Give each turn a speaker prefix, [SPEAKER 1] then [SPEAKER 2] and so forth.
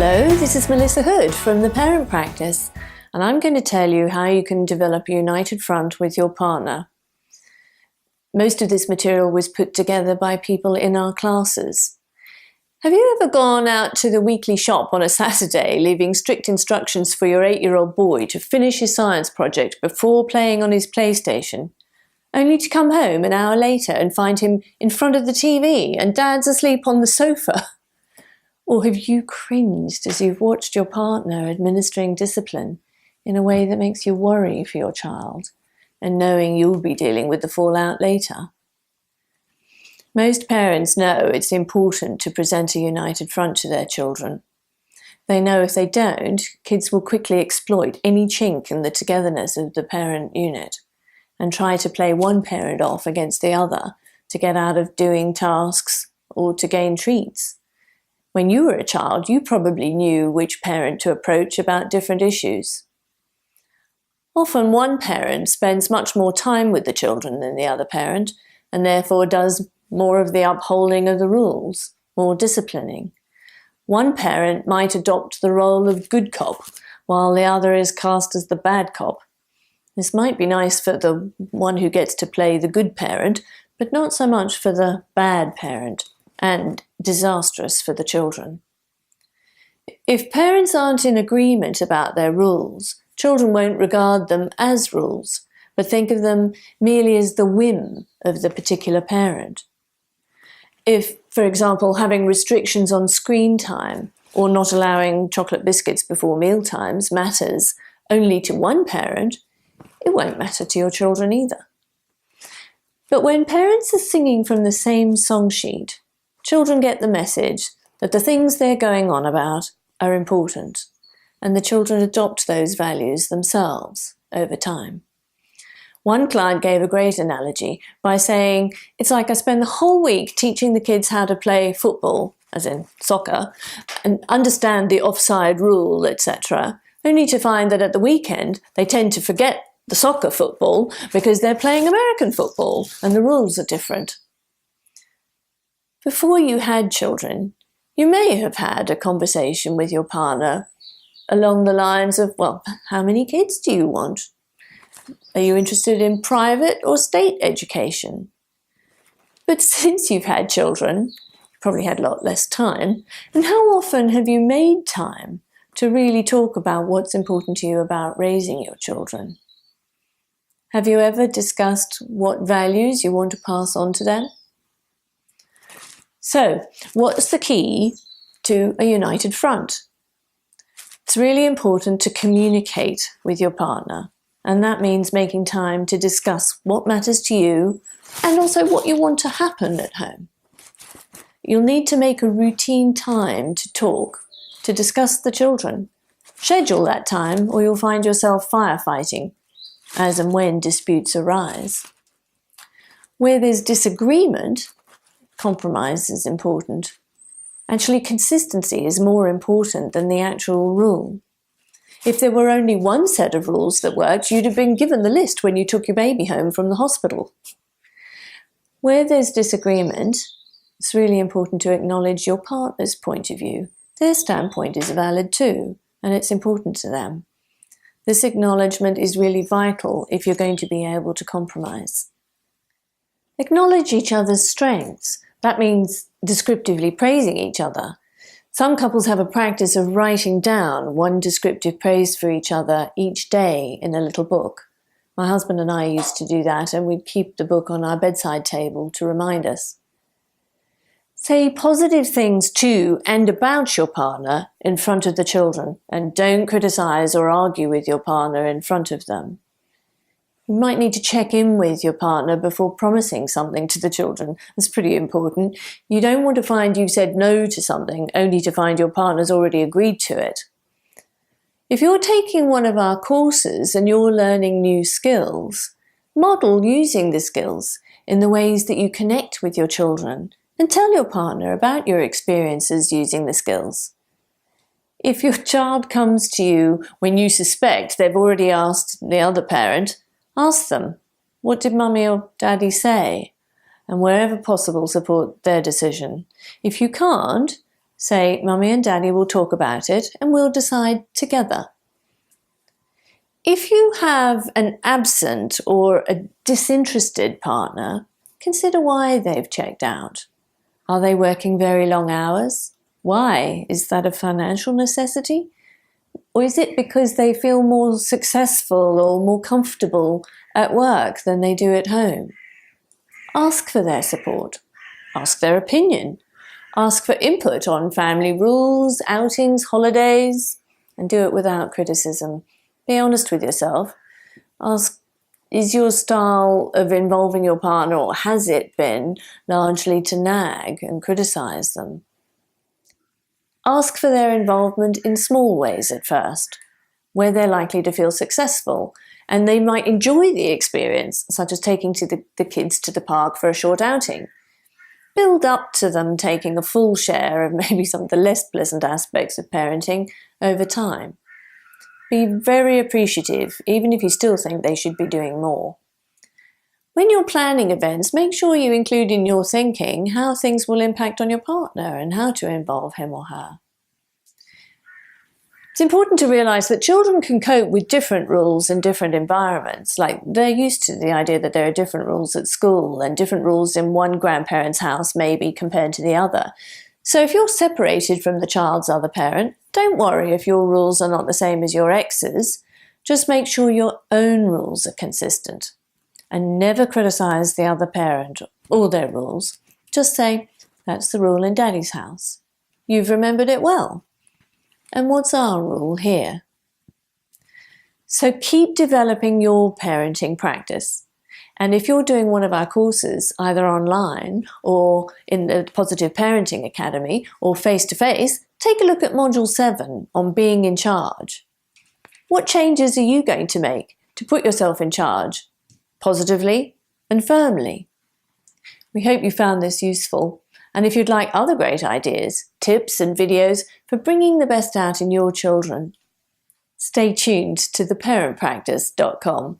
[SPEAKER 1] Hello, this is Melissa Hood from The Parent Practice, and I'm going to tell you how you can develop a united front with your partner. Most of this material was put together by people in our classes. Have you ever gone out to the weekly shop on a Saturday, leaving strict instructions for your 8-year-old boy to finish his science project before playing on his PlayStation, only to come home an hour later and find him in front of the TV and Dad's asleep on the sofa? Or have you cringed as you've watched your partner administering discipline in a way that makes you worry for your child and knowing you'll be dealing with the fallout later? Most parents know it's important to present a united front to their children. They know if they don't, kids will quickly exploit any chink in the togetherness of the parent unit and try to play one parent off against the other to get out of doing tasks or to gain treats. When you were a child, you probably knew which parent to approach about different issues. Often one parent spends much more time with the children than the other parent, and therefore does more of the upholding of the rules, more disciplining. One parent might adopt the role of good cop, while the other is cast as the bad cop. This might be nice for the one who gets to play the good parent, but not so much for the bad parent, and disastrous for the children. If parents aren't in agreement about their rules, children won't regard them as rules, but think of them merely as the whim of the particular parent. If, for example, having restrictions on screen time or not allowing chocolate biscuits before meal times matters only to one parent, it won't matter to your children either. But when parents are singing from the same song sheet, children get the message that the things they're going on about are important, and the children adopt those values themselves over time. One client gave a great analogy by saying, it's like I spend the whole week teaching the kids how to play football, as in soccer, and understand the offside rule, etc., only to find that at the weekend they tend to forget the soccer football because they're playing American football and the rules are different. Before you had children, you may have had a conversation with your partner along the lines of, well, how many kids do you want? Are you interested in private or state education? But since you've had children, you probably had a lot less time, and how often have you made time to really talk about what's important to you about raising your children? Have you ever discussed what values you want to pass on to them? So, what's the key to a united front? It's really important to communicate with your partner, and that means making time to discuss what matters to you and also what you want to happen at home. You'll need to make a routine time to talk, to discuss the children. Schedule that time or you'll find yourself firefighting as and when disputes arise. Where there's disagreement, compromise is important. Actually, consistency is more important than the actual rule. If there were only one set of rules that worked, you'd have been given the list when you took your baby home from the hospital. Where there's disagreement, it's really important to acknowledge your partner's point of view. Their standpoint is valid too, and it's important to them. This acknowledgement is really vital if you're going to be able to compromise. Acknowledge each other's strengths. That means descriptively praising each other. Some couples have a practice of writing down one descriptive praise for each other each day in a little book. My husband and I used to do that, and we'd keep the book on our bedside table to remind us. Say positive things to and about your partner in front of the children, and don't criticize or argue with your partner in front of them. You might need to check in with your partner before promising something to the children. That's pretty important. You don't want to find you've said no to something only to find your partner's already agreed to it. If you're taking one of our courses and you're learning new skills, model using the skills in the ways that you connect with your children and tell your partner about your experiences using the skills. If your child comes to you when you suspect they've already asked the other parent, ask them, what did mummy or daddy say? And wherever possible, support their decision. If you can't, Say, Mummy and Daddy will talk about it and we'll decide together. If you have an absent or a disinterested partner, consider why they've checked out. Are they working very long hours? Why? Is that a financial necessity? Or is it because they feel more successful or more comfortable at work than they do at home? Ask for their support. Ask their opinion. Ask for input on family rules, outings, holidays, and do it without criticism. Be honest with yourself. Ask, is your style of involving your partner, or has it been, largely to nag and criticize them? Ask for their involvement in small ways at first, where they're likely to feel successful, and they might enjoy the experience, such as taking the kids to the park for a short outing. Build up to them taking a full share of maybe some of the less pleasant aspects of parenting over time. Be very appreciative, even if you still think they should be doing more. When you're planning events, make sure you include in your thinking how things will impact on your partner and how to involve him or her. It's important to realize that children can cope with different rules in different environments. Like, they're used to the idea that there are different rules at school and different rules in one grandparent's house maybe compared to the other. So if you're separated from the child's other parent, don't worry if your rules are not the same as your ex's. Just make sure your own rules are consistent. And never criticize the other parent or their rules. Just say, that's the rule in Daddy's house. You've remembered it well. And what's our rule here? So keep developing your parenting practice. And if you're doing one of our courses, either online or in the Positive Parenting Academy or face-to-face, take a look at Module 7 on being in charge. What changes are you going to make to put yourself in charge, positively and firmly? We hope you found this useful. And if you'd like other great ideas, tips and videos for bringing the best out in your children, stay tuned to theparentpractice.com.